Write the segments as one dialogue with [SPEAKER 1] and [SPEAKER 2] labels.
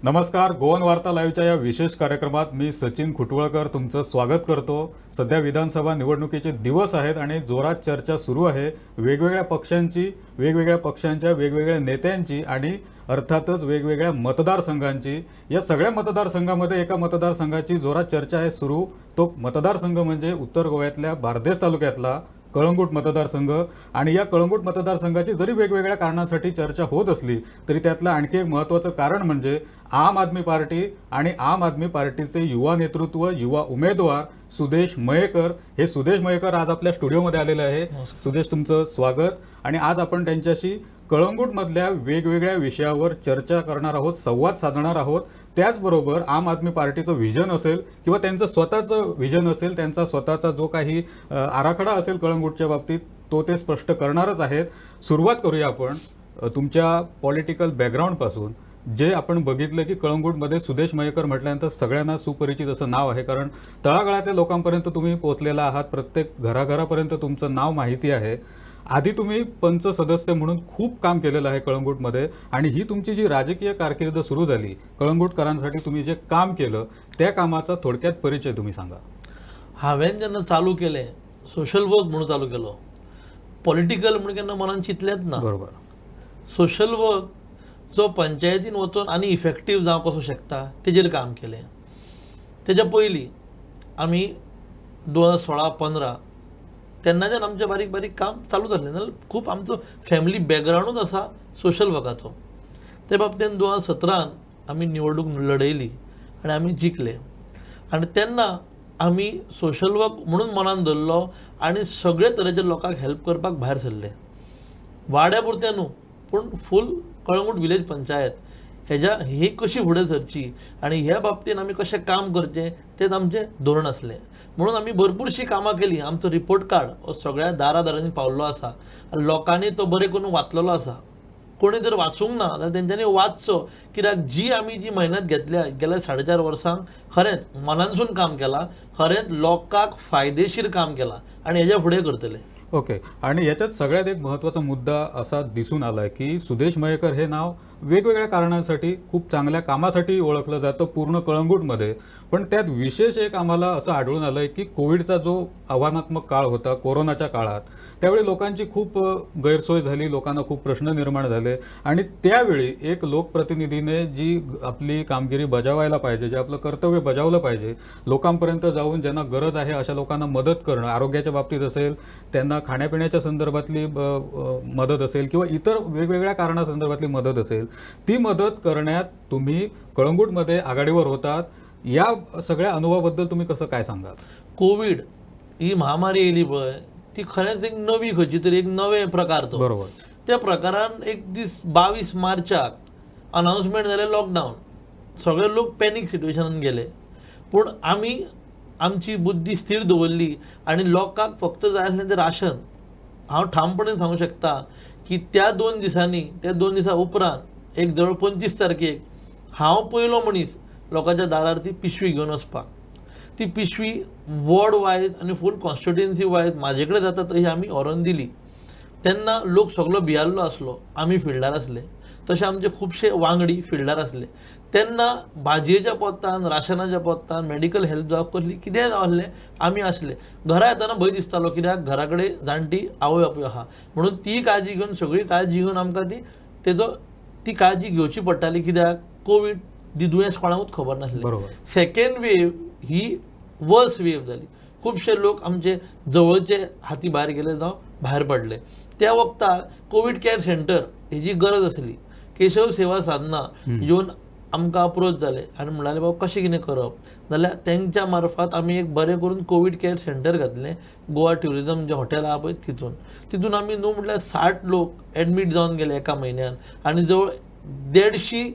[SPEAKER 1] नमस्कार. गोवन वार्ता लाईव्हच्या या विशेष कार्यक्रमात मी सचिन खुटवळकर तुमचं स्वागत करतो. सध्या विधानसभा निवडणुकीचे दिवस आहेत आणि जोरात चर्चा सुरू आहे वेगवेगळ्या पक्षांच्या वेगवेगळ्या नेत्यांची आणि अर्थातच वेगवेगळ्या मतदारसंघांची. या सगळ्या मतदारसंघामध्ये एका मतदारसंघाची जोरात चर्चा आहे सुरू. तो मतदारसंघ म्हणजे उत्तर गोव्यातल्या बारदेस तालुक्यातला कळंगूट मतदारसंघ. आणि या कळंगूट मतदारसंघाची जरी वेगवेगळ्या कारणांसाठी चर्चा होत असली तरी त्यातलं आणखी एक महत्त्वाचं कारण म्हणजे आम आदमी पार्टी आणि आम आदमी पार्टीचे युवा नेतृत्व, युवा उमेदवार सुदेश मयेकर. हे सुदेश मयेकर आज आपल्या स्टुडिओमध्ये आलेले आहे. सुदेश, तुमचं स्वागत. आणि आज आपण त्यांच्याशी कळंगूटमधल्या वेगवेगळ्या विषयावर चर्चा करणार आहोत, संवाद साधणार आहोत. त्याचबरोबर आम आदमी पार्टीचं व्हिजन असेल किंवा त्यांचं स्वतःचं व्हिजन असेल, त्यांचा स्वतःचा जो काही आराखडा असेल कळंगूटच्या बाबतीत तो ते स्पष्ट करणारच आहेत. सुरुवात करूया आपण तुमच्या पॉलिटिकल बॅकग्राऊंडपासून. जे आपण बघितलं की कळंगूटमध्ये सुदेश मयेकर म्हटल्यानंतर सगळ्यांना सुपरिचित असं नाव आहे, कारण तळागाळातल्या लोकांपर्यंत तुम्ही पोहोचलेला आहात. प्रत्येक घराघरापर्यंत तुमचं नाव माहिती आहे. आधी तुम्ही पंच सदस्य म्हणून खूप काम केलेलं आहे कळंगूटमध्ये आणि ही तुमची जी राजकीय कारकीर्द सुरू झाली, कळंगूटकरांसाठी तुम्ही जे काम केलं त्या कामाचा थोडक्यात परिचय तुम्ही सांगा.
[SPEAKER 2] हांवें जेन्ना चालू केलें सोशल वर्क म्हणून चालू केलो. पॉलिटिकल म्हणून केन्ना मनान चिंतलेंच ना.
[SPEAKER 1] बरोबर.
[SPEAKER 2] सोशल वर्क जो पंचायतीन वचून आनी इफेक्टीव जावं कसो शकता तेजेर काम केलें. तेज्या पयलीं आमी 2016-15 तेन्नाच्यान आमचें बारीक बारीक काम चालू जाल्लें. नाजाल्यार खूब आमचो फॅमिली बॅकग्रावंडूच आसा सोशल वर्काचो. ते बाबतींत 2017 आमी निवडणूक लढयली आनी आमी जिखले. आनी तेन्ना आमी सोशल वर्क म्हणून मनान धरलो आनी सगळे तरेच्या लोकांक हेल्प करपाक भायर सरले. वाड्या पुरतें न्हू पूण फूल कळंगूट विलेज पंचायत ही कशी फुडें सरची आनी ह्या बाबतीन आमी कशें काम करचें तेच आमचें धोरण आसलें. म्हणून आमी भरपूरशीं कामां केलीं. आमचो रिपोर्ट कार्ड हो सगळ्या दारादारांनी पावल्लो आसा. लोकांनी तो बरें करून वाचलेलो आसा. कोणी जर वाचूंक ना जाल्यार तेंच्यांनी वाचचो, कित्याक जी मेहनत घेतल्या गेल्या 4.5 वर्सांक खरेंच मनानसून काम केलां, खरेंच लोकांक फायदेशीर काम केलां आनी हेच्या फुडें करतले.
[SPEAKER 1] ओके. आणि याच्यात सगळ्यात एक महत्त्वाचा मुद्दा असा दिसून आला की सुदेश मयेकर हे नाव वेगवेगळ्या कारणांसाठी खूप चांगल्या कामासाठी ओळखलं जातं पूर्ण कळंगूटमध्ये. पण त्यात विशेष एक आम्हाला असं आढळून आलं की कोविडचा जो आव्हानात्मक काळ होता, कोरोनाच्या काळात, त्यावेळी लोकांची खूप गैरसोय झाली, लोकांना खूप प्रश्न निर्माण झाले. आणि त्यावेळी एक लोकप्रतिनिधीने जी आपली कामगिरी बजावायला पाहिजे, जे आपलं कर्तव्य बजावलं पाहिजे, लोकांपर्यंत जाऊन ज्यांना गरज आहे अशा लोकांना मदत करणं, आरोग्याच्या बाबतीत असेल, त्यांना खाण्यापिण्याच्या संदर्भातली मदत असेल किंवा इतर वेगवेगळ्या कारणासंदर्भातली मदत असेल, ती मदत करण्यात तुम्ही कळंगूटमध्ये आघाडीवर होतात. या सगळ्या अनुभवाबद्दल तुम्ही कसं काय सांगाल?
[SPEAKER 2] कोविड ही महामारी येयली पळय, ती खरेंच एक नवी खंयची तरी एक नवे प्रकार तो.
[SPEAKER 1] बरोबर.
[SPEAKER 2] त्या प्रकारान एक दीस 22 मार्चाक अनाउन्समेंट जालें लॉकडावन. सगळे लोक पॅनीक सिट्युएशनान गेले. पूण आमी आमची बुद्धी स्थिर दवरली आनी लोकांक फक्त जाय आसलें तें राशन. हांव ठामपणान सांगूं शकता की त्या 2 दिसांनी, त्या 2 दिसां उपरांत एक जवळ 25 तारखेक हांव पयलो मनीस लोकांच्या दारार ती पिशवी घेवन वचपाक. ती पिशवी वॉर्ड वायज आनी फूल कॉन्स्टिट्युएन्सी वायज म्हाजे कडेन जाता तशी आमी व्हरोन दिली. तेन्ना लोक सगळो भियाल्लो आसलो. आमी फिल्डार आसले, तशे आमचे खुबशे वांगडी फिल्डार आसले. तेन्ना भाजयेच्या पोत्तान, राशनाच्या पोत्तान, मेडिकल हेल्प जावप कसली कितेंय जावं आमी आसले. घरा येताना भंय दिसतालो, कित्याक घरा कडेन जाणटी आवय बापूय आहा. म्हणून ती काळजी घेवन, सगळी काळजी घेवन आमकां ती काळजी घेवची पडटाली, कित्याक कोवीड दुयेंस कोणाकूच खबर नासलें.
[SPEAKER 1] बरोबर.
[SPEAKER 2] सेकेंड वेव ही वर्स वेव जाली. खुबशे लोक आमचे जवळचे हाती भायर गेले जावं भायर पडले. त्या वक्तार कोवीड केअर सेंटर हेजी गरज आसली. केशव सेवा साधना येवन आमकां अप्रोच जाले आनी म्हणलें बाबा कशें कितें करप. जाल्यार तेंच्या मार्फत आमी एक बरें करून कोवीड केअर सेंटर घातलें गोवा ट्युरिझम जें हॉटेल आहा पळय तितून आमी न्हू म्हटल्यार 60 लोक एडमीट जावन गेले एका म्हयन्यान. आनी जवळ 150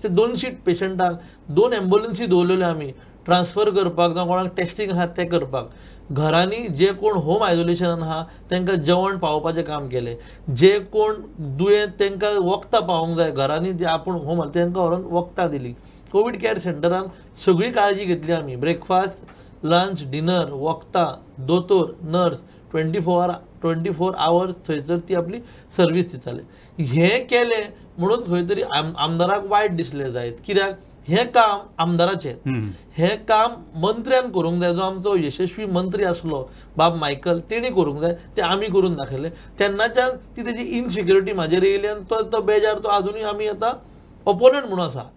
[SPEAKER 2] ते 200 पेशंटांक 2 एम्ब्युलन्सी दवरलेल्यो आमी ट्रान्सफर करपाक जावं कोणाक टेस्टींग आहा तें करपाक. घरांनी जे कोण होम आयसोलेशनान आहा तांकां जेवण पावोवपाचें काम केलें. जे कोण दुयेंत तांकां वखदां पावोवंक जाय, घरांनी जे आपूण होम तांकां व्हरून वखदां दिलीं. कोवीड केअर सेंटरान सगळी काळजी घेतली आमी. ब्रेकफास्ट, लंच, डिनर, वखदां, दोतोर, नर्स 24 आवर्स थंयसर ती आपली सर्वीस दिताले. हें केलें म्हणून खंय तरी आमदाराक वायट दिसलें जायत. कित्याक हे काम आमदाराचें
[SPEAKER 1] हम्म.
[SPEAKER 2] हे काम मंत्र्यान करूंक जाय. जो आमचो यशस्वी मंत्री आसलो बाब मायकल तेणी करूंक जाय, ते आमी करून दाखयलें. तेन्नाच्यान ती तेजी इनसिक्युरिटी म्हाजेर येयली आनी तो बेजार तो अजुनूय आमी आतां ओपोनंट म्हणून आसा.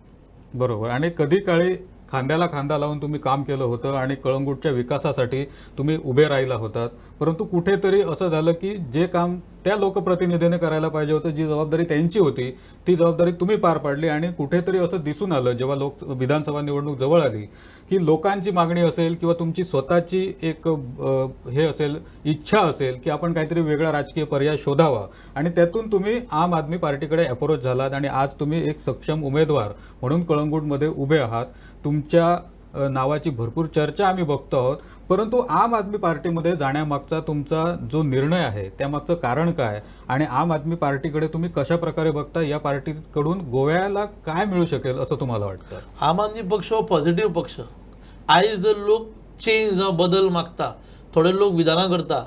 [SPEAKER 1] बरोबर. आणि कधी काळी खांद्याला खांदा लावून तुम्ही काम केलं होतं आणि कळंगूटच्या विकासासाठी तुम्ही उभे राहिला होतात. परंतु कुठेतरी असं झालं की जे काम त्या लोकप्रतिनिधीने करायला पाहिजे होतं, जी जबाबदारी त्यांची होती, ती जबाबदारी तुम्ही पार पाडली. आणि कुठेतरी असं दिसून आलं जेव्हा विधानसभा निवडणूक जवळ आली की लोकांची मागणी असेल किंवा तुमची स्वतःची एक हे असेल, इच्छा असेल की आपण काहीतरी वेगळा राजकीय पर्याय शोधावा, आणि त्यातून तुम्ही आम आदमी पार्टीकडे अप्रोच झालात आणि आज तुम्ही एक सक्षम उमेदवार म्हणून कळंगूटमध्ये उभे आहात. तुमच्या नावाची भरपूर चर्चा आम्ही बघतो आहोत. परंतु आम आदमी पार्टीमध्ये जाण्यामागचा तुमचा जो निर्णय आहे त्यामागचं कारण काय, आणि आम आदमी पार्टीकडे तुम्ही कशा प्रकारे बघता? या पार्टीकडून गोव्याला काय मिळू शकेल असं तुम्हाला वाटतं?
[SPEAKER 2] आम आदमी पक्ष हो पॉझिटिव्ह पक्ष. आयज जर लोक चेंज जावं बदल मागता, थोडे लोक विधानां करता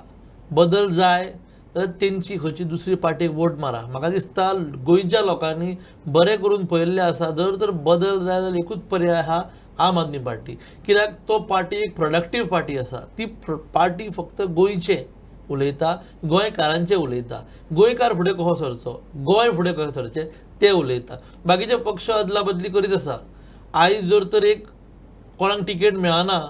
[SPEAKER 2] बदल जाय जाल्यार तेंची खंयची दुसरी पार्टीक वोट मारा. म्हाका दिसता गोंयच्या लोकांनी बरें करून पळयल्लें आसा, जर बदल जाय जाल्यार एकूच पर्याय आहा, आम आदमी पार्टी. कित्याक तो पार्टी एक प्रोडक्टीव पार्टी आसा. ती पार्टी फक्त गोंयचे उलयता, गोंयकारांचे उलयता. गोंयकार फुडें कसो सरचो, गोंय फुडें कशें सरचें तें उलयता. बाकीचे पक्ष अदला बदली करीत आसा. आयज जर तर एक कोणाक तिकेट मेळना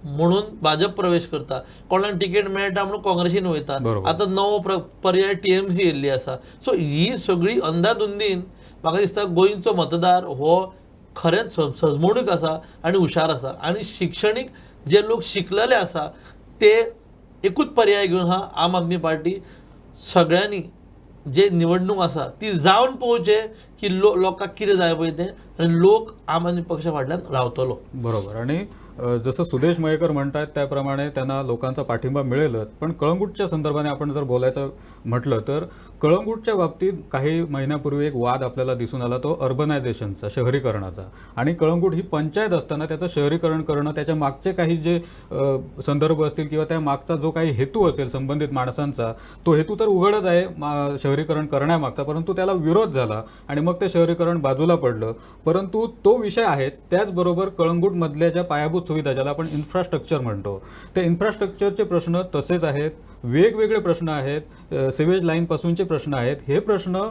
[SPEAKER 2] म्हणून भाजप प्रवेश करता, कोणाक तिकेट मेळटा म्हणून काँग्रेसीन वयता.
[SPEAKER 1] बरोबर.
[SPEAKER 2] आतां नवो पर्याय टीएमसी येयल्ली आसा. सो ही सगळी अंधाधुंदीन म्हाका दिसता गोंयचो मतदार हो खरेंच सजमणूक आसा आनी हुशार आसा. आनी शिक्षणीक जे लोक शिकलेले आसा ते एकूच पर्याय घेवन हा आम आदमी पार्टी सगळ्यांनी जे निवडणूक आसा ती जावन पळोवचे की लोकांक कितें जाय पळय तें, आनी लोक आम आदमी पक्षा फाटल्यान रावतलो.
[SPEAKER 1] बरोबर. आणि जसं सुदेश मयेकर म्हणतात त्याप्रमाणे त्यांना लोकांचा पाठिंबा मिळेलच. पण कळंगूटच्या संदर्भाने आपण जर बोलायचं म्हटलं तर कळंगूटच्या बाबतीत काही महिन्यापूर्वी एक वाद आपल्याला दिसून आला, तो अर्बनायझेशनचा, शहरीकरणाचा. आणि कळंगूट ही पंचायत असताना त्याचं शहरीकरण करणं, त्याच्या मागचे काही जे संदर्भ असतील किंवा त्या मागचा जो काही हेतू असेल संबंधित माणसांचा, तो हेतू तर उघडच आहे शहरीकरण करण्यामागचा, परंतु त्याला विरोध झाला आणि मग ते शहरीकरण बाजूला पडलं. परंतु तो विषय आहेच. त्याचबरोबर कळंगूटमधल्या ज्या पायाभूत सुविधा, ज्याला आपण इन्फ्रास्ट्रक्चर म्हणतो, त्या इन्फ्रास्ट्रक्चरचे प्रश्न तसेच आहेत. वेगवेगळे प्रश्न आहेत, सिवेज लाईनपासूनचे प्रश्न आहेत. हे प्रश्न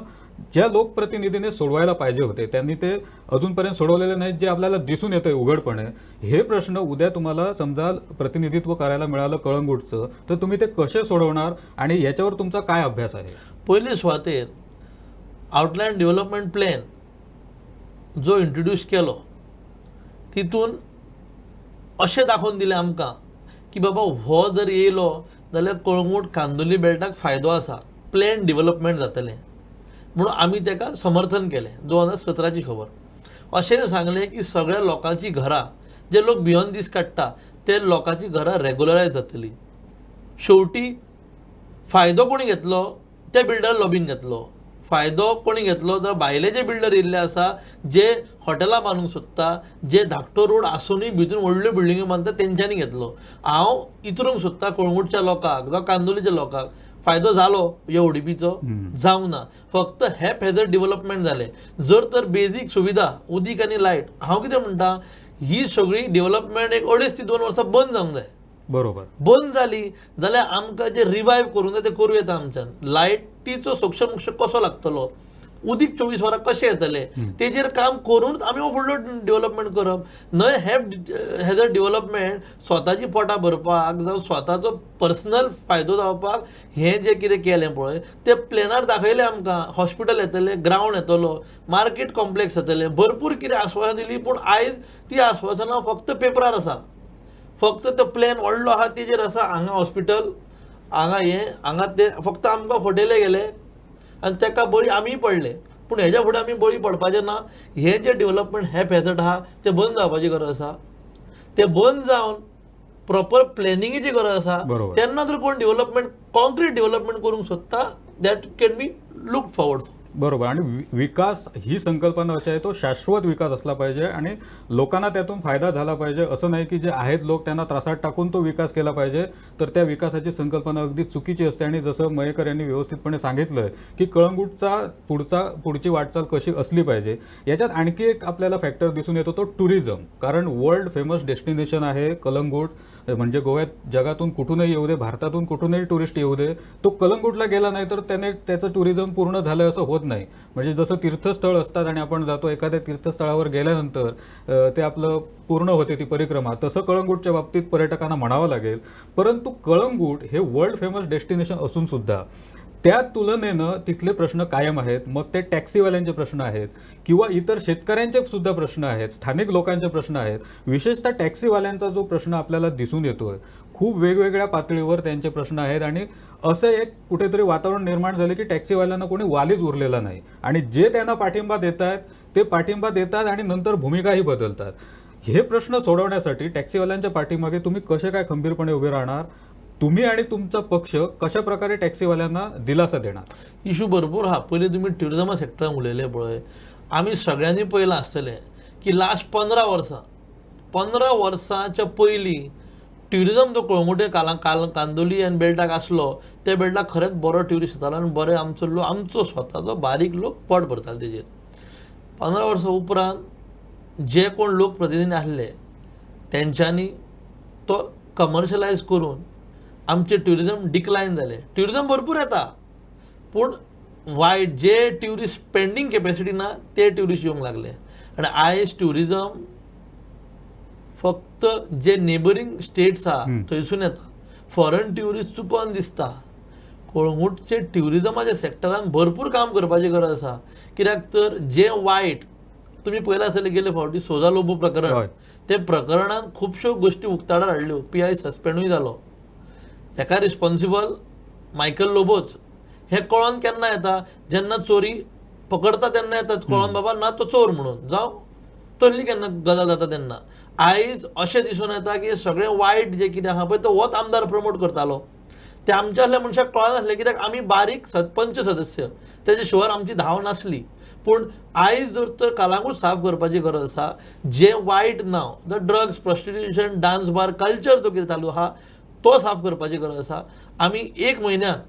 [SPEAKER 1] ज्या लोकप्रतिनिधीने सोडवायला पाहिजे होते त्यांनी ते अजूनपर्यंत सोडवलेले नाहीत, जे आपल्याला दिसून येतंय उघडपणे. हे प्रश्न उद्या तुम्हाला समजा प्रतिनिधित्व करायला मिळालं कळंगूटचं, तर तुम्ही ते कसे सोडवणार आणि याच्यावर तुमचा काय अभ्यास आहे?
[SPEAKER 2] पयले सुवातेर आउटलायन डेव्हलपमेंट प्लॅन जो इंट्रोड्यूस केलो तितून अशें दाखोवन दिलें आमकां की बाबा हो जर येयलो जाल्यार कळंगूट कांदोली बेल्टाक फायदो आसा, प्लॅन डेव्हलपमेंट जातलें म्हणून आमी ताका समर्थन केलें. 2017ची खबर. अशें सांगलें की सगळ्या लोकांची घरां, जे लोक बियोंड दीस काडटा ते लोकांची घरां रेग्युलरायज जातलीं. शेवटी फायदो कोणी घेतलो? ते बिल्डर लॉबीन घेतलो. फायदो कोणी घेतलो? तर भायले जे बिल्डर येयल्ले आसा, जे हॉटेलां बांदूंक सोदता, जे धाकटो रोड आसूनय भितून व्हडल्यो बिल्डिंगो बांदता, तेंच्यांनी घेतलो. हांव इतरूंक सोदता कळंगूटच्या लोकांक वा कांदोलीच्या लोकांक, फायदो जालो ह्या ओडीपीचो? जावं ना. फक्त हे फेदर डेव्हलपमेंट जालें. जर तर बेजीक सुविधा, उदीक आनी लायट, हांव कितें म्हणटा, ही सगळी डेव्हलपमेंट एक 2.5 ते 2 वर्सां बंद जावंक जाय.
[SPEAKER 1] बरोबर.
[SPEAKER 2] बंद जाली जाल्यार आमकां जे रिवायव करूंक जाय तें करूं येता आमच्यान. लायटीचो सक्षम कसो लागतलो, उदीक 24 वरां कशें येतलें, तेजेर काम करूनच आमी हो फुडलो डेव्हलपमेंट करप. न्हय हे जर डेव्हलपमेंट स्वताची पोटां भरपाक जावं स्वताचो पर्सनल फायदो जावपाक हें जें कितें केलें पळय तें प्लॅनार दाखयलें आमकां. हॉस्पिटल येतलें, ग्रावंड येतलो, मार्केट कॉम्प्लेक्स येतलें, भरपूर कितें आश्वासनां दिलीं. पूण आयज ती आश्वासनां फक्त पेपरार आसा. फक्त तो प्लॅन व्हडलो आहा तेजेर आसा. हांगा हॉस्पिटल, हांगा तें फक्त आमकां फटयले गेले आनी ताका बळी आमी पडले. पूण हेज्या फुडें आमी बळी पडपाचें ना. हे जे डेव्हलपमेंट हे फेजट आहा ते बंद जावपाची गरज आसा. ते बंद जावन प्रॉपर प्लॅनिंगेची गरज आसा. तेन्ना जर कोण डेव्हलपमेंट, कॉन्क्रीट डेव्हलपमेंट करूंक सोदता, that can be look forward.
[SPEAKER 1] बरोबर. आणि विकास ही संकल्पना अशी आहे, तो शाश्वत विकास असला पाहिजे आणि लोकांना त्यातून फायदा झाला पाहिजे. असं नाही की जे आहेत लोक त्यांना त्रासात टाकून तो विकास केला पाहिजे, तर त्या विकासाची संकल्पना अगदी चुकीची असते. आणि जसं मयेकर यांनी व्यवस्थितपणे सांगितलं की कळंगूटचा पुढची वाटचाल कशी असली पाहिजे, याच्यात आणखी एक आपल्याला फॅक्टर दिसून येतो, तो टुरिझम. कारण वर्ल्ड फेमस डेस्टिनेशन आहे कळंगूट. म्हणजे गोव्यात जगातून कुठूनही येऊ दे, भारतातून कुठूनही टुरिस्ट येऊ दे, तो कळंगूटला गेला नाही तर त्याने त्याचं टुरिझम पूर्ण झालं असं होत नाही. म्हणजे जसं तीर्थस्थळ असतात आणि आपण जातो एखाद्या तीर्थस्थळावर गेल्यानंतर ते आपलं पूर्ण होते ती परिक्रमा, तसं कळंगूटच्या बाबतीत पर्यटकांना म्हणावं लागेल. परंतु कळंगूट हे वर्ल्ड फेमस डेस्टिनेशन असून सुद्धा त्या तुलनेनं तिथले प्रश्न कायम आहेत. मग ते टॅक्सीवाल्यांचे प्रश्न आहेत किंवा इतर शेतकऱ्यांचे सुद्धा प्रश्न आहेत, स्थानिक लोकांचे प्रश्न आहेत. विशेषतः टॅक्सीवाल्यांचा जो प्रश्न आपल्याला दिसून येतोय, खूप वेगवेगळ्या पातळीवर त्यांचे प्रश्न आहेत. आणि असं एक कुठेतरी वातावरण निर्माण झालं की टॅक्सीवाल्यांना कोणी वालीच उरलेला नाही. आणि जे त्यांना पाठिंबा देत आहेत ते पाठिंबा देतात आणि नंतर भूमिकाही बदलतात. हे प्रश्न सोडवण्यासाठी टॅक्सीवाल्यांच्या पाठीमागे तुम्ही कसे काय खंबीरपणे उभे राहणार? तुम्ही आणि तुमचा पक्ष कशा प्रकारे टॅक्सीवाल्यांना दिलासा देणार?
[SPEAKER 2] इशू भरपूर हा. पहिले तुम्ही ट्युरिझमा सेक्टरान उलयले पळय, आमी सगळ्यांनी पळयलां आसतलें की लास्ट 15 वर्सांच्या पयलीं ट्युरिझम जो कळंगुटे कांदोली आनी बेल्टाक आसलो, त्या बेल्टाक खरेंच बरो ट्युरिस्ट येतालो आनी बरे आमचो स्वताचो बारीक लोक पट भरताले तेजेर. 15 वर्सां उपरांत जे कोण लोक प्रतिनिधी आसले तेंच्यांनी तो कमर्शलायज करून आमचे ट्युरिझम डिक्लायन जाले. ट्युरिझम भरपूर येता, पूण वायट जे ट्युरिस्ट स्पेंडींग कॅपॅसिटी ना ते ट्युरिस्ट येवंक लागले. आनी आयज ट्युरिझम फक्त जे नेबरींग स्टेट्स आहा थंयसून येता. फॉरेन ट्युरिस्ट चुकोन दिसता. कळंगूटचे ट्युरिझमाच्या सेक्टरान भरपूर काम करपाची गरज आसा. कित्याक तर जे वायट तुमी पळयला आसतले गेले फावटी सोजा लोबो प्रकरण, ते प्रकरणान खुबश्यो गोश्टी उक्ताडार हाडल्यो. PI सस्पेंडूय जालो. हेका रिस्पॉन्सिबल मायकल लोबोच. हे कळोन केन्ना येता, जेन्ना चोरी पकडता तेन्ना येता कळोन बाबा ना तो चोर म्हणून, जावं तसली केन्ना गजाल जाता तेन्ना. आयज अशें दिसून येता की सगळें वायट जे कितें आहा पळय तो होच आमदार प्रमोट करतालो. ते आमच्या असल्या मनशाक कळनासलें, कित्याक आमी बारीक पंच सदस्य, तेजे शिवार आमची धांव नासली. पूण आयज जर तर कळंगूट साफ करपाची गरज आसा. जे वायट नांव the drugs, prostitution, dance bar culture जो कितें चालू आहा तो साफ करपाची गरज आसा. आमी 1 म्हयन्यान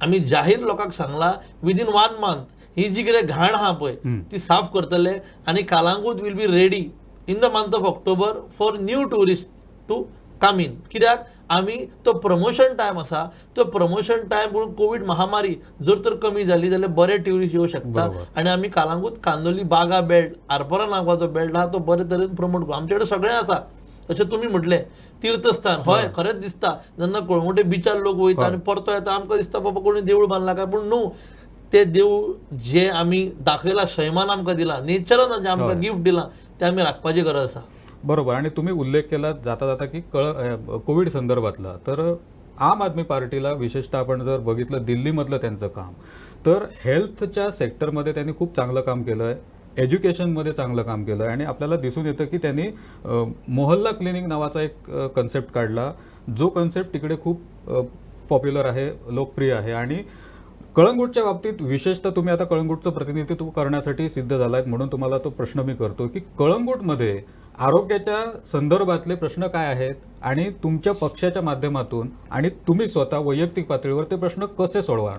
[SPEAKER 2] आमी जाहीर लोकांक सांगला विदीन 1 मंथ ही जी कितें घाण आहा पळय ती साफ करतले. आनी Calangute will be ready in the month of October for new tourist to come in. कित्याक आमी तो प्रमोशन टायम आसा, तो प्रमोशन टायम म्हणून कोवीड महामारी जर तर कमी जाली जाल्यार बरे ट्युरिस्ट येवं शकता. आनी आमी कळंगूट कांदोली बागा बेल्ट, आरपोरा नांवाचो बेल्ट आहा तो बरे तरेन प्रमोट करू. आमचे कडेन सगळें आसा. अशें तुमी म्हटलें तीर्थस्थान, हय खरेंच दिसता जेन्ना कळंगुटे बिचार लोक वयता आनी परतो येता आमकां दिसता बाबा कोणी देवूळ बांदला काय, पूण न्हू, ते देवूळ जे आमी दाखयला, सैमान आमकां दिला, नेचरान जे आमकां गिफ्ट दिला ते आमी राखपाची गरज आसा.
[SPEAKER 1] बरोबर. आणि तुम्ही उल्लेख केला जाता जाता की कोविड संदर्भातला, तर आम आदमी पार्टीला विशेषतः आपण जर बघितलं दिल्लीमधलं त्यांचं काम, तर हेल्थच्या सेक्टरमध्ये त्यांनी खूप चांगलं काम केलं आहे, एज्युकेशनमध्ये चांगलं काम केलं आहे. आणि आपल्याला दिसून येतं की त्यांनी मोहल्ला क्लिनिक नावाचा एक कन्सेप्ट काढला, जो कन्सेप्ट तिकडे खूप पॉप्युलर आहे, लोकप्रिय आहे. आणि कळंगूटच्या बाबतीत विशेषतः तुम्ही आता कळंगूटचं प्रतिनिधित्व करण्यासाठी सिद्ध झालात, म्हणून तुम्हाला तो प्रश्न मी करतो की कळंगूटमध्ये आरोग्याच्या संदर्भातले प्रश्न काय आहेत आणि तुमच्या पक्षाच्या माध्यमातून आणि तुम्ही स्वतः वैयक्तिक पातळीवर ते प्रश्न कसे सोडवा?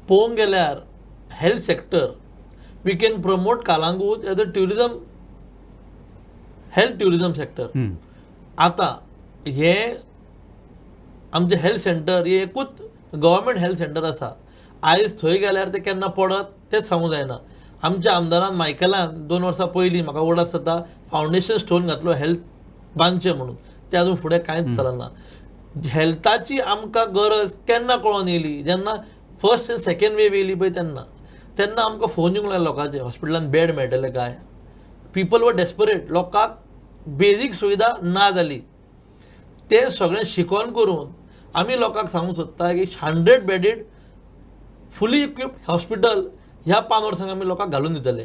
[SPEAKER 2] पळोवंक गेल्यार health sector we can promote Calangute as a tourism, health tourism sector. आता हे आमचे हेल्थ सेंटर हे एकूच गव्हर्मेंट हेल्थ सेंटर आसा. आयज थंय गेल्यार ते केन्ना पडत तेच सांगूंक जायना. आमच्या आमदारान मायकलान 2 वर्सां पयलीं म्हाका वडत जाता फावंडेशन स्टोन घातलो हेल्थ बांदचें म्हणून, ते आजून फुडें कांयच चलना. हेल्थाची आमकां गरज केन्ना कळोन येयली, जेन्ना फर्स्ट आनी सेकंड वेव येयली पळय तेन्ना आमकां फोन येवंक लागले लोकांचे हॉस्पिटलान बेड मेळटले काय. People were desperate. लोकांक बेजीक सुविधा ना जाली. ते सगळें शिकोन करून आमी लोकांक सांगूंक सोदता की 100 बेडीड फुली इक्विप्ड हॉस्पिटल ह्या 5 वर्सांक आमी लोकांक घालून दितले.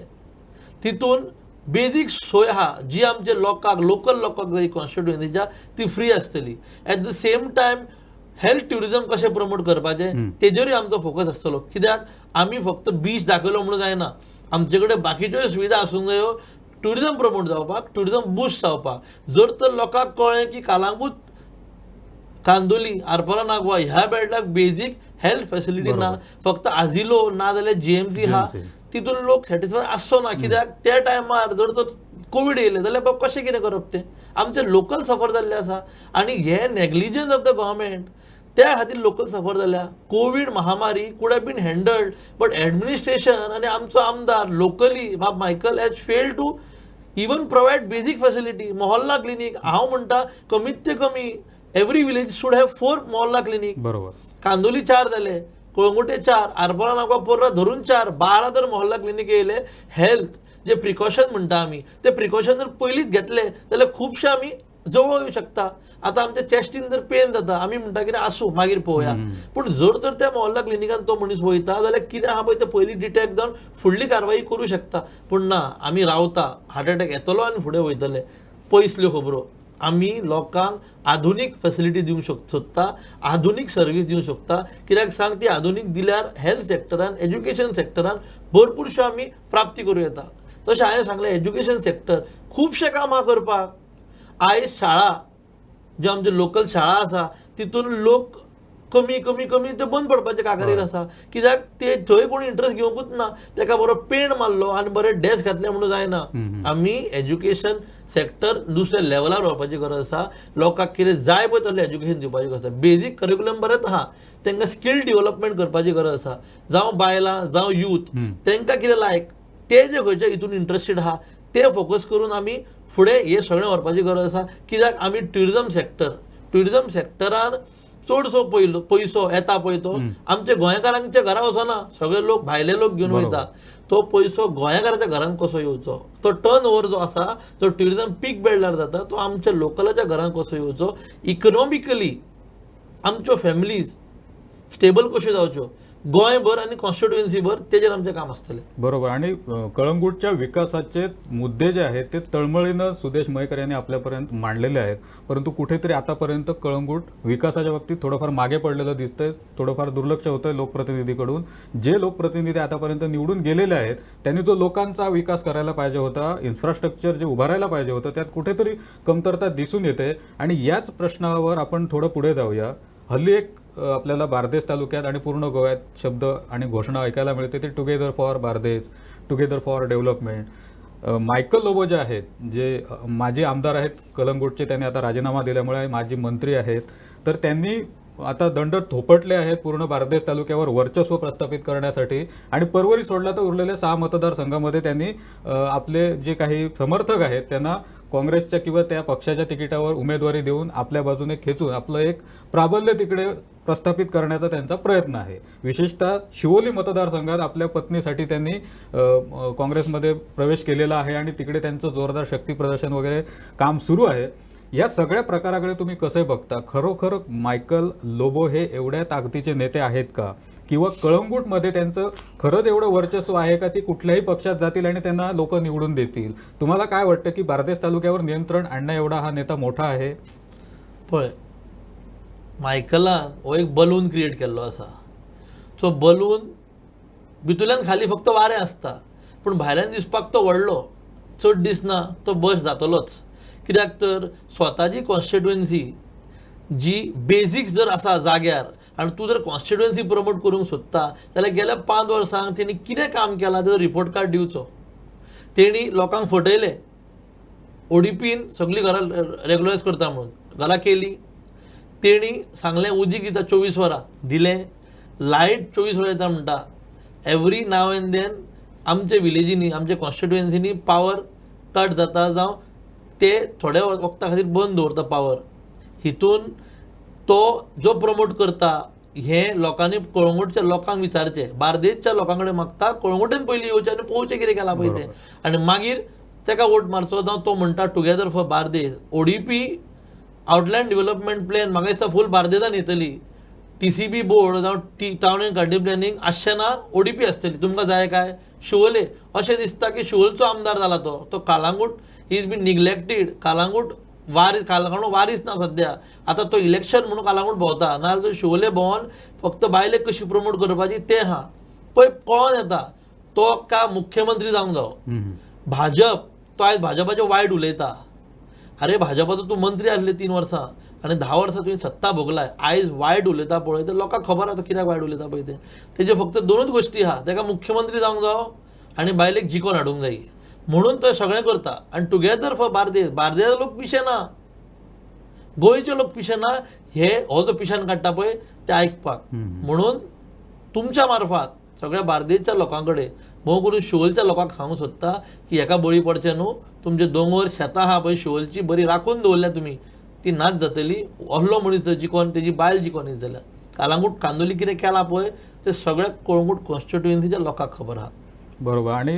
[SPEAKER 2] तितून बेजीक सोय आहा जी आमच्या लोकांक, लोकल लोकांक जाय कॉन्स्टिट्युएन्सीच्या, ती फ्री आसतली. At the same time health tourism कशें प्रमोट करपाचे तेजेरूय आमचो फोकस आसतलो. कित्याक आमी फक्त बीच दाखयलो म्हणून जायना, आमचे कडेन बाकीच्योय सुविधा आसूंक जायो ट्युरिझम प्रमोट जावपाक, ट्युरिझम बूस्ट जावपाक. जर तर लोकांक कळ्ळें की कालांगूट कांदोली आरपोरा नागवा ह्या बेल्टाक बेजीक हेल्थ फॅसिलिटी ना, फक्त आझिलो ना जाल्यार जीएमसी हा, तितून लोक सॅटिस्फाय आसचो ना. कित्याक त्या टायमार जर तर कोविड येयलें जाल्यार बाबा कशें कितें करप तें, आमचे लोकल सफर जाल्ले आसा. आनी हे नेग्लिजन्स ऑफ द गव्हर्मेंट त्या खातीर लोकल सफर जाल्या. कोविड महामारी could have been handled, but administration आनी आमचो आमदार locally Michael has failed to even provide basic facility. Mohalla clinic हांव म्हणटा कमीत ते कमी every village should have 4 mohalla clinic.
[SPEAKER 1] बरोबर.
[SPEAKER 2] कांदोली 4 जाले, कळंगुटे 4, आरपोरा नागवा पोर्रा धरून 4, 12 जर मोहल्ला क्लिनीक येयले. हेल्थ जे प्रिकॉशन म्हणटा आमी ते प्रिकॉशन जर पयलींच घेतले जाल्यार खुबशे आमी जवळ येवं शकता. आतां आमच्या चॅस्टीन जर पेन जाता आमी म्हणटा कितें आसूं मागीर पळोवया, पूण जर तर त्या मोहल्ला क्लिनिकान तो मनीस वयता जाल्यार कितें आहा पळय तें पयलीं डिटेक्ट जावन फुडली कारवाई करूं शकता. पूण ना, आमी रावता, हार्ट अटॅक येतलो आनी फुडें वयतले. पयसल्यो खबरो. आमी लोकांक आधुनीक फॅसिलिटी दिवंक सोदता, आधुनीक सर्वीस दिवंक सोदता. कित्याक सांग, ती आधुनीक दिल्यार हेल्थ सेक्टरान, एज्युकेशन सेक्टरान भरपूरश्यो आमी प्राप्ती करूं येता. तशें हांवें सांगलें एज्युकेशन सेक्टर खुबशें काम आहा करपाक. आयज शाळा ज्यो आमच्यो लोकल शाळा आसा तितून लोक कमी कमी कमी ते बंद पडपाचे कागारीर आसा. कित्याक ते थंय कोणी इंट्रस्ट घेवंकूच ना. ताका बरो पेंट मारलो आनी बरे डेस्क घातले म्हणून जायना. आमी एज्युकेशन सेक्टर दुसऱ्या लेवलार व्हरपाची गरज आसा. लोकांक कितें जाय पळय तसलें एज्युकेशन दिवपाची गरज आसा. बेजीक करिक्युलम बरेंच आहा, तांकां स्कील डेव्हलपमेंट करपाची गरज आसा. जावं बायलां जावं यूथ, तांकां कितें लायक ते जे खंयच्या हितून इंट्रस्टेड आहा ते फोकस करून आमी फुडें हे सगळें व्हरपाची गरज आसा. कित्याक आमी ट्युरिझम सेक्टरान चडसो पयसो येता पळय तो आमच्या गोंयकारांच्या घरा वचना, सगळे लोक भायले लोक घेवन वयता. तो पयसो गोंयकाराच्या घरांत कसो येवचो, तो टर्न ओवर जो आसा जो ट्युरिझम पीक बेल्डार जाता तो आमच्या लोकलाच्या घरांत कसो येवचो, इकॉनॉमिकली आमच्यो फॅमिलीज स्टेबल कश्यो जावच्यो गोंयभर आनी कॉन्स्टिट्युएन्सीभर, तेजेर आमचें काम आसतलें.
[SPEAKER 1] बरोबर. आणि कळंगूटच्या विकासाचे मुद्दे जे आहेत ते तळमळीनं सुदेश मयेकर यांनी आपल्यापर्यंत मांडलेले आहेत. परंतु कुठेतरी आतापर्यंत कळंगूट विकासाच्या बाबतीत थोडंफार मागे पडलेलं दिसतंय, थोडंफार दुर्लक्ष होतंय लोकप्रतिनिधीकडून. जे लोकप्रतिनिधी आतापर्यंत निवडून गेलेले आहेत त्यांनी जो लोकांचा विकास करायला पाहिजे होता, इन्फ्रास्ट्रक्चर जे उभारायला पाहिजे होतं, त्यात कुठेतरी कमतरता दिसून येते. आणि याच प्रश्नावर आपण थोडं पुढे जाऊया. हल्ली एक आपल्याला बारदेस तालुक्यात आणि पूर्ण गोव्यात शब्द आणि घोषणा ऐकायला मिळते, ते together for Bardez, together for development. Michael Lobo जे आहेत, जे माजी आमदार आहेत कळंगूटचे, त्यांनी आता राजीनामा दिल्यामुळे माजी मंत्री आहेत, तर त्यांनी आता दंड थोपटले आहेत पूर्ण बारदेस तालुक्यावर वर्चस्व प्रस्थापित करण्यासाठी. आणि परवरी सोडला तर उरलेल्या 6 मतदारसंघामध्ये त्यांनी आपले जे काही समर्थक आहेत त्यांना काँग्रेसच्या किंवा त्या पक्षाच्या तिकिटावर उमेदवारी देऊन आपल्या बाजूने खेचून आपलं एक प्राबल्य तिकडे प्रस्थापित करण्याचा त्यांचा प्रयत्न आहे. विशेषतः शिवोली मतदारसंघात आपल्या पत्नीसाठी त्यांनी काँग्रेसमध्ये प्रवेश केलेला आहे आणि तिकडे त्यांचं जोरदार शक्ती प्रदर्शन वगैरे काम सुरू आहे. या सगळ्या प्रकाराकडे तुम्ही कसे बघता? खरोखर मायकल लोबो हे एवढ्या ताकदीचे नेते आहेत का? किंवा कळंगूटमध्ये त्यांचं खरंच एवढं वर्चस्व आहे का? ती कुठल्याही पक्षात जातील आणि त्यांना लोक निवडून देतील? तुम्हाला काय वाटतं की बारदेस तालुक्यावर नियंत्रण आणण्या एवढा हा नेता मोठा आहे?
[SPEAKER 2] पळय, मायकलान हो एक बलून क्रिएट केल्लो आसा. सो बलून भितूल्यान खाली फक्त वारें आसता, पूण भायल्यान दिसपाक तो व्हडलो चड दिसना, तो बस जातलोच. कित्याक तर स्वताची कॉन्स्टिट्युएन्सी जी बेजिक्स जर आसा जाग्यार आनी तूं जर कॉन्स्टिट्युएन्सी प्रमोट करूंक सोदता जाल्यार गेल्या 5 वर्सांक तेणी कितें काम केलां तेजो रिपोर्ट कार्ड दिवचो. तेणी लोकांक फटयले, ओडीपीन सगळीं घरां रेग्युलरायज करता म्हणून घरां केली. तेणी सांगलें उदीक दिता 24 वरां, दिलें. लायट 24 वरां येता म्हणटा. एवरी नाव एंड देन आमच्या विलेजींनी, आमच्या कॉन्स्टिट्युएन्सीनी पावर कट जाता, जावं ते थोड्या वक्ता खातीर बंद दवरता पावर. हितून तो जो प्रमोट करता हें लोकांनी कळंगूटच्या लोकांक विचारचें. बारदेसच्या लोकां कडेन मागता कळंगूटेन पयलीं येवचें आनी पळोवचें कितें केलां पळय तें, आनी मागीर ताका वोट मारचो. जावं तो म्हणटा together for Bardez. ODP outline development plan म्हाका दिसता फूल बारदेसान येतली. TCB बोर्ड जावं टावन एंड कंट्री प्लॅनिंग आसचें ना, ओडीपी आसतली. तुमकां जाय काय? शिवोले अशें दिसता की शिवोलचो आमदार जाला तो Calangute is been neglected. Calangute कालांगूण वारीस ना सध्या. आतां तो इलेक्शन म्हणून कालांगूण भोंवता, नाजाल्यार तो शोले भोंवन फक्त बायलेक कशी प्रमोट करपाची तें आहा. पळय कोण येता तो का मुख्यमंत्री जावंक जावो. भाजप तो आयज भाजपाचें वायट उलयता. अरे भाजपाचो तूं मंत्री आसले 3 वर्सां आनी 10 वर्सां तुवें सत्ता भोगलाय. आयज वायट उलयता पळय ते लोकांक खबर आसा कित्याक वायट उलयता पळय ते. तेजे फक्त 2च गोश्टी आहा. ताका मुख्यमंत्री जावंक जावो आनी बायलेक जिखोवन हाडूंक जाय. म्हणून तो सगळें करता. आनी टुगेदर फॉर बार्देस. बार्देस लोक पिशेना, गोंयचे लोक पिशेना. हो जो पिशान काडटा पळय ते आयकपाक. म्हणून तुमच्या मार्फत सगळ्या बार्देसच्या लोकां कडेन भोव करून शिवोलच्या लोकांक सांगूंक सोदता की हेका बळी पडचें न्हू. तुमचे दोंगर शेतां आहा पळय शिवोलची बरी राखून दवरल्या तुमी, ती नाच जातली. असलो मनीस जर जिखोन तेजी बायल जिखोन येत जाल्यार कालांगूट कांदोली कितें केलां पळय ते सगळ्या कळंगूट कॉन्स्टिट्युएन्सीच्या लोकांक खबर आहा.
[SPEAKER 1] बरोबर. आणि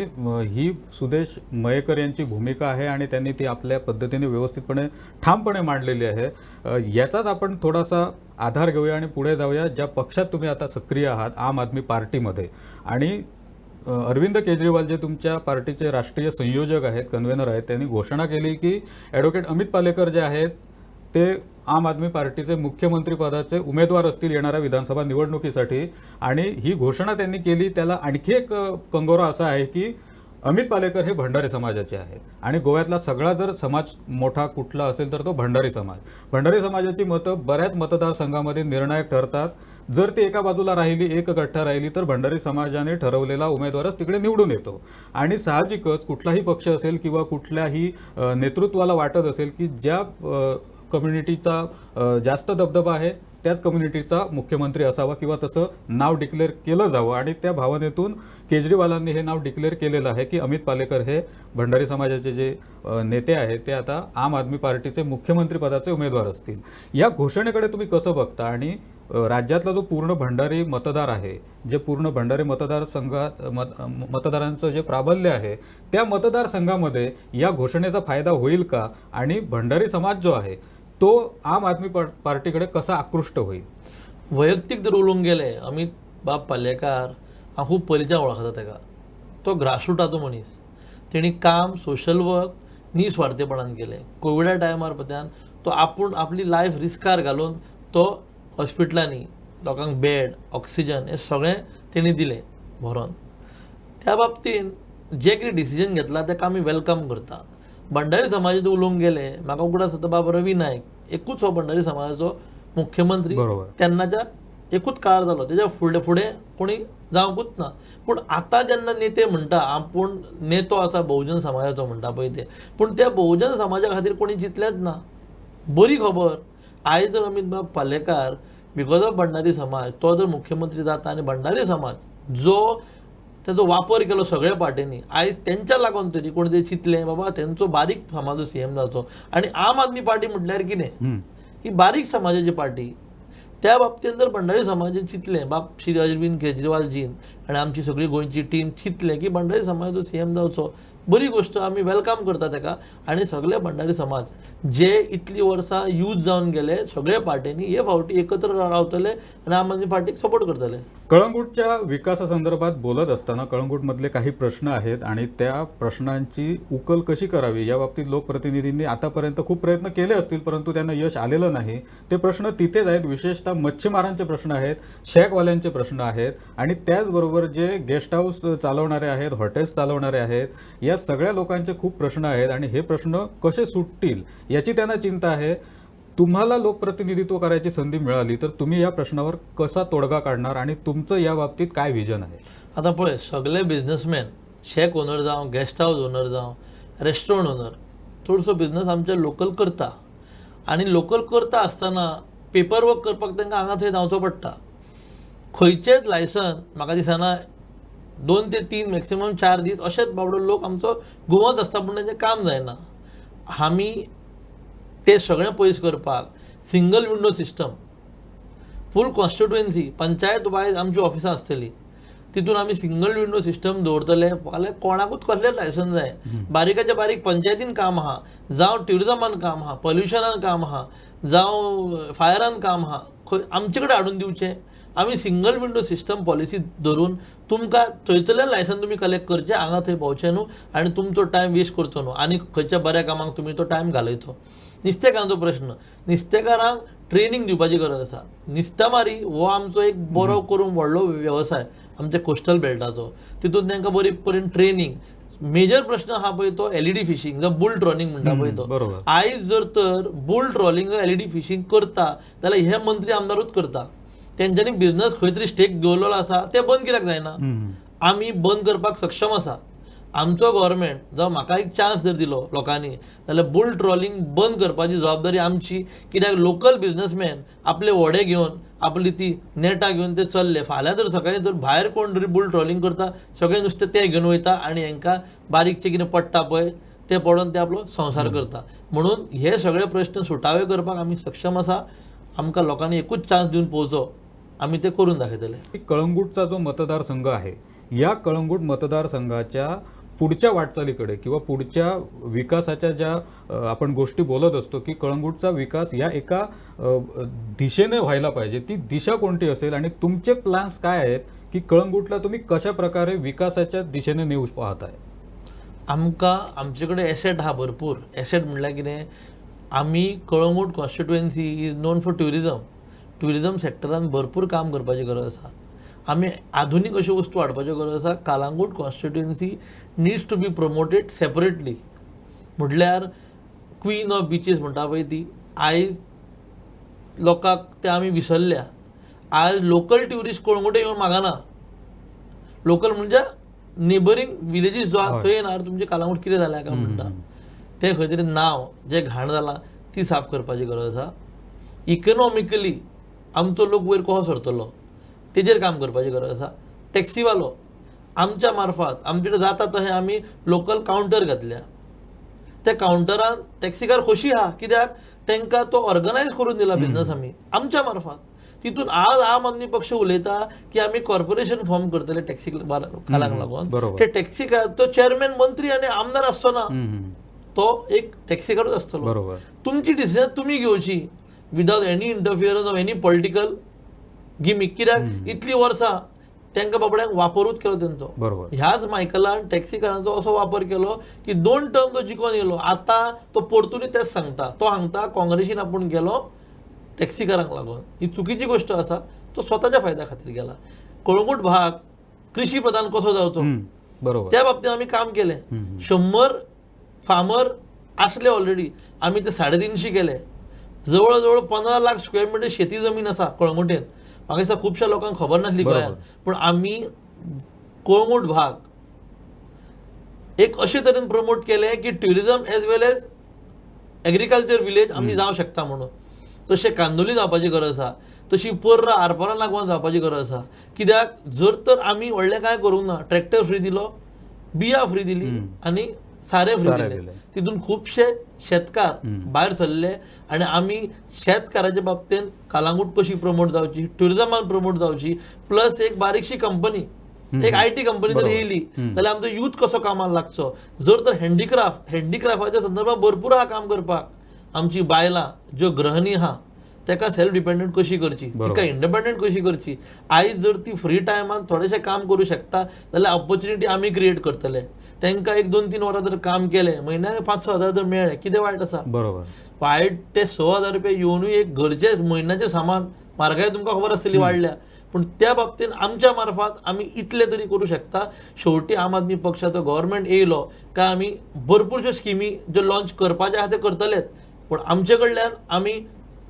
[SPEAKER 1] ही सुदेश मयेकर यांची भूमिका आहे आणि त्यांनी ती आपल्या पद्धतीने व्यवस्थितपणे ठामपणे मांडलेली आहे. याचाच आपण थोडासा आधार घेऊया आणि पुढे जाऊया. ज्या पक्षात तुम्ही आता सक्रिय आहात, आम आदमी पार्टीमध्ये, आणि अरविंद केजरीवाल जे तुमच्या पार्टीचे राष्ट्रीय संयोजक आहेत, कन्व्हेनर आहेत, त्यांनी घोषणा केली की ॲडव्होकेट अमित पालेकर जे आहेत ते आम आदमी पार्टीचे मुख्यमंत्री पदाचे उमेदवार असतील येणाऱ्या विधानसभा निवडणुकीसाठी. आणि ही घोषणा त्यांनी केली. त्याला आणखी एक कंगोरा असा आहे की अमित पालेकर हे भंडारी समाजाचे आहेत आणि गोव्यातला सगळा जर समाज मोठा कुठला असेल तर तो भंडारी समाज. भंडारी समाजाची मतं बऱ्याच मतदारसंघामध्ये निर्णायक ठरतात. जर ती एका बाजूला राहिली, एक गठ्ठा राहिली, तर भंडारी समाजाने ठरवलेला उमेदवारच तिकडे निवडून येतो. आणि साहजिकच कुठलाही पक्ष असेल किंवा कुठल्याही नेतृत्वाला वाटत असेल की ज्या कम्युनिटीचा जास्त दबदबा आहे त्याच कम्युनिटीचा मुख्यमंत्री असावा किंवा तसं नाव डिक्लेअर केलं जावं. आणि त्या भावनेतून केजरीवालांनी हे नाव डिक्लेअर केलेलं आहे की अमित पालेकर हे भंडारी समाजाचे जे नेते आहेत ते आता आम आदमी पार्टीचे मुख्यमंत्री पदाचे उमेदवार असतील. या घोषणेकडे तुम्ही कसं बघता? आणि राज्यातला जो पूर्ण भंडारी मतदार आहे, जे पूर्ण भंडारी मतदारसंघात मतदारांचं जे प्राबल्य आहे, त्या मतदारसंघामध्ये या घोषणेचा फायदा होईल का? आणि भंडारी समाज जो आहे तो आम आदमी पार्टीकडे कसा आकृष्ट होईल?
[SPEAKER 2] वैयक्तीक जर उलोवंक गेले, अमित बाब पालेकार हांव खूब पयलींच्यान वळखता ताका. तो ग्रासरूटाचो मनीस. तेणी काम सोशल वर्क निस्वार्थीपणान केलें. कोविडा टायमार पत्यान तो आपूण आपली लायफ रिस्कार घालून तो हॉस्पिटलांनी लोकांक बेड, ऑक्सिजन हे सगळें तेणी दिलें व्हरोन. त्या बाबतीन जे कितें डिसिजन घेतला ताका आमी वेलकम करता. भंडारी समाजाचें उलोवंक गेले, म्हाका उगडास जाता बाब रवी नायक एकूच हो भंडारी समाजाचो मुख्यमंत्री तेन्नाच्या एकूच काळ जालो. तेच्या फुडें कोणी जावंकूच ना. पूण आतां जेन्ना नेते म्हणटा आपूण नेतो आसा बहुजन समाजाचो म्हणटा पळय ते, पूण त्या बहुजन समाजा खातीर कोणी चिंतलेंच ना. बरी खबर, आयज जर अमित बाब पालेकार बिकॉज ऑफ भंडारी समाज तो जर मुख्यमंत्री जाता आनी भंडारी समाज जो तेजो वापर केलो सगळ्या पार्टींनी, आयज तेंच्या लागून तरी कोण तरी चिंतलें बाबा तेंचो बारीक समाजो सीएम जावचो. आनी आम आदमी पार्टी म्हटल्यार कितें? ही बारीक समाजाची पार्टी. त्या बाबतीन जर भंडारी समाजान चिंतलें, बाब श्री अरविंद केजरीवालजीन आनी आमची सगळी गोंयची टीम चिंतलें की भंडारी समाजाचो सीएम जावचो, बरी गोश्ट, आमी वेलकम करता ताका. आनी सगळे भंडारी समाज जे इतली वर्सां यूज जावन गेले सगळ्या पार्टींनी हे फावटी एकत्र रावतले आनी आम आदमी पार्टीक सपोर्ट करतले.
[SPEAKER 1] कळंगूटच्या विकासासंदर्भात बोलत असताना कळंगूटमधले काही प्रश्न आहेत आणि त्या प्रश्नांची उकल कशी करावी या बाबतीत लोकप्रतिनिधींनी आतापर्यंत खूप प्रयत्न केले असतील, परंतु त्यांना यश आलेलं नाही. ते प्रश्न तिथेच आहेत. विशेषतः मच्छीमारांचे प्रश्न आहेत, शॅकवाल्यांचे प्रश्न आहेत आणि त्याचबरोबर जे गेस्ट हाऊस चालवणारे आहेत, हॉटेल्स चालवणारे आहेत, या सगळ्या लोकांचे खूप प्रश्न आहेत आणि हे प्रश्न कसे सुटतील याची त्यांना चिंता आहे. तुम्हाला लोकप्रतिनिधित्व करायची संधी मिळाली तर तुम्ही या प्रश्नावर कसा तोडगा काढणार आणि तुमचं या बाबतीत काय विजन आहे?
[SPEAKER 2] आता पळय, सगळे बिझनेसमॅन, शेक ओनर जावं, गेस्ट हाऊस ओनर जावं, रेस्टॉरंट ओनर, चडसो बिझनस आमचे लोकल करता. आनी लोकल करता आसतना पेपर वर्क करपाक तांकां हांगा थंय धांवचो पडटा. खंयचेच लायसन म्हाका दिसना 2 ते 3 मॅक्सिमम 4 दीस अशेंच बाबडो लोक आमचो घुंवत आसता पूण तांचें काम जायना. आमी ते सगळें पयस करपाक सिंगल विंडो सिस्टम, फूल कॉन्स्टिट्युएन्सी, पंचायत वायज आमची ऑफिसां आसतलीं, तितून आमी सिंगल विंडो सिस्टम दवरतले. फाल्यां कोणाकूच कसलें लायसन जाय, बारीकाच्या बारीक पंचायतीन काम आहा, जावं ट्युरिजमान काम आहा, पोल्युशनान काम आहा, जावं फायरान काम आहा, खंय आमचे कडेन हाडून दिवचें. आमी सिंगल विंडो सिस्टम पॉलिसी धरून तुमकां थंयतल्यान लायसन तुमी कलेक्ट करचें, हांगा थंय पावचें न्हू आनी तुमचो टायम वेस्ट करचो न्हू आनी खंयच्या बऱ्या कामाक तुमी तो टायम घालयचो. नुस्तेकारांचो प्रश्न, नुस्तेकारांक ट्रेनिंग दिवपाची गरज आसा. नुस्तेमारी हो आमचो एक बरो करून व्हडलो वेवसाय आमच्या कोस्टल बेल्टाचो. तितून तांकां बरी पर्यंत ट्रेनिंग. मेजर प्रश्न हा पळय तो एलईडी फिशिंग जो बुल ट्रॉलिंग म्हणटा पळय तो.
[SPEAKER 1] बरोबर.
[SPEAKER 2] आयज जर तर बुल ट्रॉलिंग एलईडी फिशिंग करता जाल्यार हे मंत्री आमदारूच करता. तेंच्यांनी बिझनस खंय तरी स्टेक दवरलेलो आसा ते बंद कित्याक जायना? आमी बंद करपाक सक्षम आसा. आमचो गव्हर्मेंट जो म्हाका एक चान्स जर दिलो लोकांनी जाल्यार बुल ट्रॉलिंग बंद करपाची जबाबदारी आमची. कित्याक लोकल बिझनसमॅन आपले व्हडे घेवन आपली ती नेटां घेवन ते चल्ले. फाल्यां जर सकाळीं जर भायर कोण तरी बुल ट्रॉलिंग करता सगळें नुस्तें ते घेवन वयता आनी हांकां बारीकशें कितें पडटा पळय ते पडोवन ते आपलो संवसार करता. म्हणून हे सगळे प्रश्न सुटावे करपाक आमी सक्षम आसा. आमकां लोकांनी एकूच चान्स दिवन पळोवचो, आमी ते करून दाखयतले.
[SPEAKER 1] कळंगूटचा जो मतदारसंघ आहे या कळंगूट मतदारसंघाच्या पुढच्या वाटचालीकडे किंवा पुढच्या विकासाच्या ज्या आपण गोष्टी बोलत असतो की कळंगूटचा विकास या एका दिशेने व्हायला पाहिजे, ती दिशा कोणती असेल आणि तुमचे प्लॅन्स काय आहेत की कळंगूटला तुम्ही कशा प्रकारे विकासाच्या दिशेने नेऊ पाहताय?
[SPEAKER 2] आमकां आमचे कडेन एसेट हा भरपूर. एसेट म्हणल्यार कितें, आमी Calangute constituency is known for tourism. Tourism सेक्टरान भरपूर काम करपाची गरज आसा. आमी आधुनीक अश्यो वस्तू हाडपाच्यो गरज आसा. Calangute constituency needs to be promoted separately. म्हटल्यार क्वीन ऑफ बिचीस म्हणटा पळय ती आयज लोकांक ते आमी विसरल्या. आयज लोकल ट्युरिस्ट कळंगूट येवंक मागना. लोकल म्हणजे नेबरींग विलेजीस जो आसा थंय येणार तुमचे कळंगूट कितें जालें काय म्हणटा तें खंय तरी नांव जें घाण जालां ती साफ करपाची गरज आसा. इकॉनॉमिकली आमचो लोक वयर कसो सरतलो तेजेर काम करपाची गरज आसा. टॅक्सीवालो आमच्या मार्फत आमचे कडेन जाता तशें आमी लोकल कावंटर घातल्या. त्या कावंटरान टॅक्सीकार खोशी आहा कित्याक तांकां तो ऑर्गनायज करून दिला बिझनस आमी आमच्या मार्फत. तितून आज आम आदमी पक्ष उलयता की आमी कॉर्पोरेशन फॉर्म करतले टॅक्सी खालाक लागून. ते टॅक्सी तो चेअरमॅन मंत्री आनी आमदार आसचो ना, तो एक टॅक्सीकारूच आसतलो.
[SPEAKER 1] बरोबर. तुमची
[SPEAKER 2] डिसिजन तुमी घेवची without any interference of any political gimmick. कित्याक इतलीं वर्सां तांकां बाबड्यांक वापरूच केलो तेंचो.
[SPEAKER 1] बरोबर.
[SPEAKER 2] ह्याच मायकलान टॅक्सीकारांचो असो वापर केलो की 2 टर्म तो जिखून येयलो. आतां तो परतूनय तेच सांगता. तो सांगता काँग्रेसीन आपूण गेलो टॅक्सीकारांक लागून. ही चुकीची गोष्ट आसा. तो स्वताच्या फायद्या खातीर गेला. कळंगूट भाग कृषी प्रधान कसो जावचो
[SPEAKER 1] बरोबर
[SPEAKER 2] त्या बाबतीत आमी काम केलें. 100 फार्मर आसले ऑलरेडी, आमी ते 350 केले. जवळ जवळ 15 लाख स्क्वेअर मिटर शेती जमीन आसा कळंगुटेन. म्हाका दिसता खुबश्या लोकांक खबर नासली गोंयांत. पूण आमी कळंगूट भाग एक अशे तरेन प्रमोट केलें की ट्युरिजम एज वेल एज एग्रीकल्चर विलेज आमी जावं शकता म्हणून. तशें कांदोली जावपाची गरज आसा, तशी पर्रा आरपारा लागून जावपाची गरज आसा. कित्याक जर तर आमी व्हडलें कांय करूंक ना, ट्रॅक्टर फ्री दिलो, बिया फ्री दिली आनी सारे फ्री दिले. तितून खुबशे शेतकार भायर सरले आनी आमी शेतकाराच्या बाबतीन कळंगूट कशी प्रमोट जावची, ट्युरिजमान प्रमोट जावची, प्लस एक बारीकशी कंपनी एक IT कंपनी जर येयली जाल्यार आमचो यूथ कसो कामाक लागचो. जर तर हँडीक्राफ्टाच्या संदर्भात भरपूर आहा काम करपाक. आमची बायलां ज्यो गृहिणी आहा ताका सेल्फ डिपेंडंट कशी करची, तिका इंडिपेंडंट कशी करची. आयज जर ती फ्री टायमान थोडेशें काम करूं शकता जाल्यार ऑपॉर्च्युनिटी आमी क्रिएट करतले. तांकां 1-2-3 वरां जर काम केलें, म्हयन्याक 5-6 हजार जर मेळ्ळे, कितें वायट आसा?
[SPEAKER 1] बरोबर.
[SPEAKER 2] वायट ते 6,000 रुपया येवनूय एक घरचें म्हयन्याचें सामान म्हारगाय तुमकां खबर आसतली वाडल्या. पूण त्या बाबतीन आमच्या मार्फत आमी इतले तरी करूं शकता. शेवटी आम आदमी पक्षाचो गव्हर्मेंट येयलो काय आमी भरपूरश्यो स्किमी ज्यो लॉन्च करपाचे आहा ते करतलेच. पूण आमचे कडल्यान आमी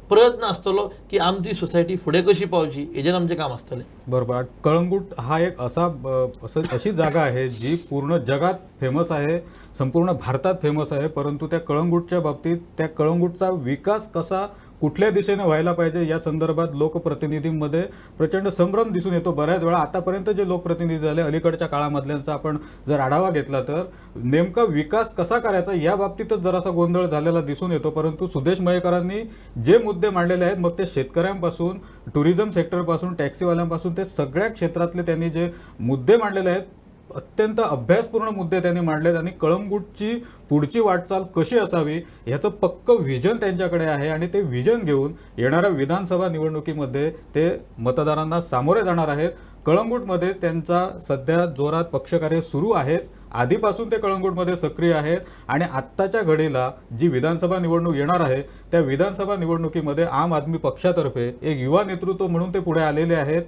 [SPEAKER 2] प्रयत्न आसतलो की आमची सोसायटी फुडें कशी पावची हेजेर आमचें काम आसतलें.
[SPEAKER 1] बरोबर. कळंगूट हा एक अशी जागा आहे जी पूर्ण जगात फेमस आहे, संपूर्ण भारतात फेमस आहे. परंतु त्या कळंगूटच्या बाबतीत त्या कळंगूटचा विकास कसा कुठल्या दिशेने व्हायला पाहिजे या संदर्भात लोकप्रतिनिधींमध्ये प्रचंड संभ्रम दिसून येतो. बऱ्याच वेळा आतापर्यंत जे लोकप्रतिनिधी झाले अलीकडच्या काळामधल्यांचा आपण जर आढावा घेतला तर नेमका विकास कसा करायचा या बाबतीतच जरासा गोंधळ झालेला दिसून येतो. परंतु सुदेश मयेकरांनी जे मुद्दे मांडलेले आहेत, मग ते शेतकऱ्यांपासून टुरिझम सेक्टरपासून टॅक्सीवाल्यांपासून ते सगळ्या क्षेत्रातले त्यांनी जे मुद्दे मांडलेले आहेत अत्यंत अभ्यासपूर्ण मुद्दे त्यांनी मांडलेत आणि कळंगूटची पुढची वाटचाल कशी असावी ह्याचं पक्क व्हिजन त्यांच्याकडे आहे आणि ते व्हिजन घेऊन येणाऱ्या विधानसभा निवडणुकीमध्ये ते मतदारांना सामोरे जाणार आहेत. कळंगूटमध्ये त्यांचा सध्या जोरात पक्षकार्य सुरू आहेच. आधीपासून ते कळंगूटमध्ये सक्रिय आहेत आणि आत्ताच्या घडीला जी विधानसभा निवडणूक येणार आहे त्या विधानसभा निवडणुकीमध्ये आम आदमी पक्षातर्फे एक युवा नेतृत्व म्हणून ते पुढे आलेले आहेत.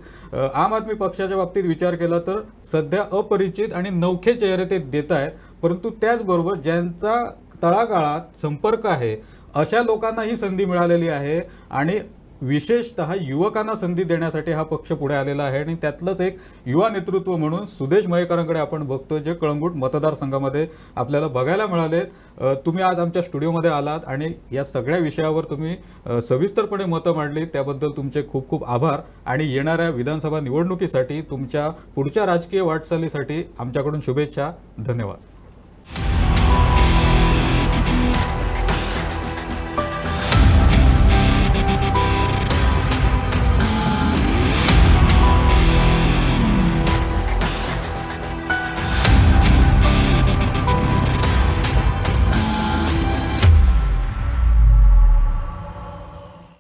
[SPEAKER 1] आम आदमी पक्षाच्या बाबतीत विचार केला तर सध्या अपरिचित आणि नवखे चेहरे ते देत आहेत, परंतु त्याचबरोबर ज्यांचा तळागाळात संपर्क आहे अशा लोकांना ही संधी मिळालेली आहे आणि विशेषतः युवकांना संधी देण्यासाठी हा पक्ष पुढे आलेला आहे आणि त्यातलंच एक युवा नेतृत्व म्हणून सुदेश मयेकरांकडे आपण बघतोय जे कळंगूट मतदारसंघामध्ये आपल्याला बघायला मिळालेत. तुम्ही आज आमच्या स्टुडिओमध्ये आलात आणि या सगळ्या विषयावर तुम्ही सविस्तरपणे मतं मांडली, त्याबद्दल तुमचे खूप खूप आभार आणि येणाऱ्या विधानसभा निवडणुकीसाठी तुमच्या पुढच्या राजकीय वाटचालीसाठी आमच्याकडून शुभेच्छा. धन्यवाद.